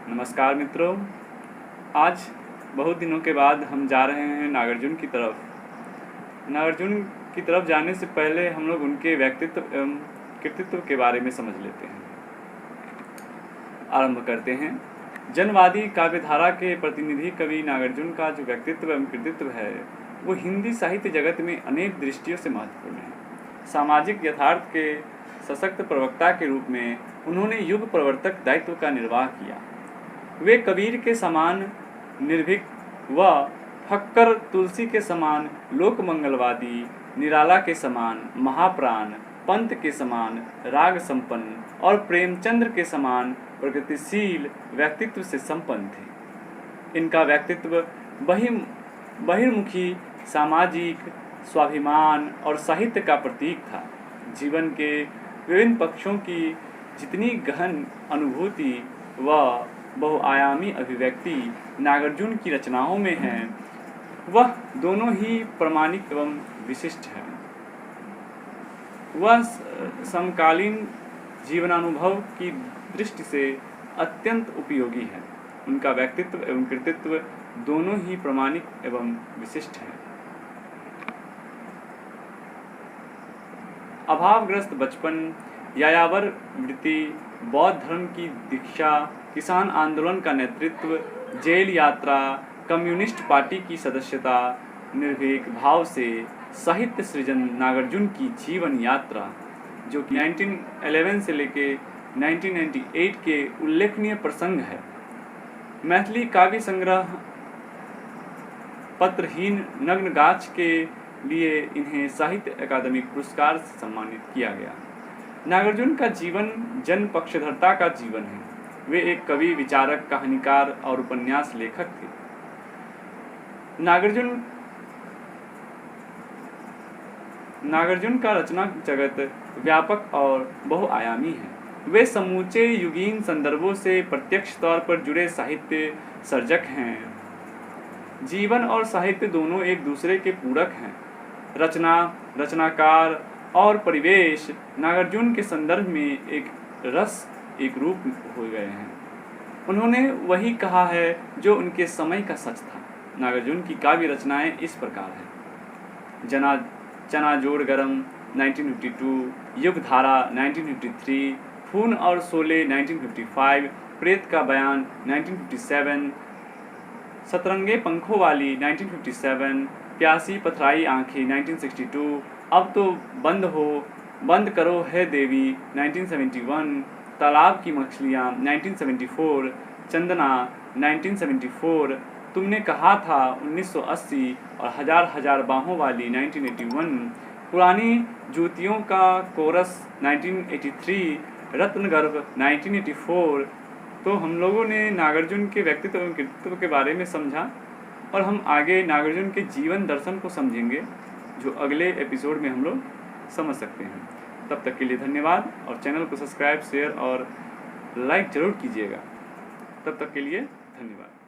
नमस्कार मित्रों, आज बहुत दिनों के बाद हम जा रहे हैं नागार्जुन की तरफ। नागार्जुन की तरफ जाने से पहले हम लोग उनके व्यक्तित्व एवं कृतित्व के बारे में समझ लेते हैं। आरंभ करते हैं। जनवादी काव्यधारा के प्रतिनिधि कवि नागार्जुन का जो व्यक्तित्व एवं कृतित्व है वो हिंदी साहित्य जगत में अनेक दृष्टियों से महत्वपूर्ण है। सामाजिक यथार्थ के सशक्त प्रवक्ता के रूप में उन्होंने युग प्रवर्तक दायित्व का निर्वाह किया। वे कबीर के समान निर्भीक व फक्कर तुलसी के समान लोक मंगलवादी, निराला के समान महाप्राण, पंत के समान राग संपन्न और प्रेमचंद्र के समान प्रगतिशील व्यक्तित्व से संपन्न थे। इनका व्यक्तित्व बहिर्मुखी, सामाजिक, स्वाभिमान और साहित्य का प्रतीक था। जीवन के विभिन्न पक्षों की जितनी गहन अनुभूति व बहुआयामी अभिव्यक्ति नागार्जुन की रचनाओं में है वह दोनों ही प्रामाणिक एवं विशिष्ट है। वह समकालीन जीवनानुभव की दृष्टि से अत्यंत उपयोगी है। उनका व्यक्तित्व एवं कृतित्व दोनों ही प्रामाणिक एवं विशिष्ट है। अभावग्रस्त बचपन, यायावर वृत्ति, बौद्ध धर्म की दीक्षा, किसान आंदोलन का नेतृत्व, जेल यात्रा, कम्युनिस्ट पार्टी की सदस्यता, निर्भीक भाव से साहित्य सृजन नागार्जुन की जीवन यात्रा जो कि 1911 से लेके 1998 के उल्लेखनीय प्रसंग है। मैथिली काव्य संग्रह पत्रहीन नग्नगाछ के लिए इन्हें साहित्य अकादमी पुरस्कार से सम्मानित किया गया। नागार्जुन का जीवन जन पक्षधरता का जीवन है। वे एक कवि, विचारक, कहानीकार और उपन्यास लेखक थे। नागार्जुन का रचना जगत व्यापक और बहुआयामी है। वे समूचे युगीन संदर्भों से प्रत्यक्ष तौर पर जुड़े साहित्य सर्जक हैं। जीवन और साहित्य दोनों एक दूसरे के पूरक हैं। रचना, रचनाकार और परिवेश नागार्जुन के संदर्भ में एक रस, एक रूप हो गए हैं। उन्होंने वही कहा है जो उनके समय का सच था। नागार्जुन की काव्य रचनाएं इस प्रकार हैं। चना जोड़ गरम 1952, युगधारा 1953, खून और शोले 1955, प्रेत का बयान 1957, सतरंगे पंखों वाली 1957, प्यासी पथराई आंखें 1962, अब तो बंद करो है देवी 1971, तालाब की मछलियाँ 1974, चंदना 1974, तुमने कहा था 1980 और हजार हजार बाहों वाली 1981, पुरानी जूतियों का कोरस 1983, रत्नगर्भ 1984। तो हम लोगों ने नागार्जुन के व्यक्तित्व एवं कृतित्व के बारे में समझा और हम आगे नागार्जुन के जीवन दर्शन को समझेंगे जो अगले एपिसोड में हम लोग समझ सकते हैं। तब तक के लिए धन्यवाद और चैनल को सब्सक्राइब, शेयर और लाइक जरूर कीजिएगा। तब तक के लिए धन्यवाद।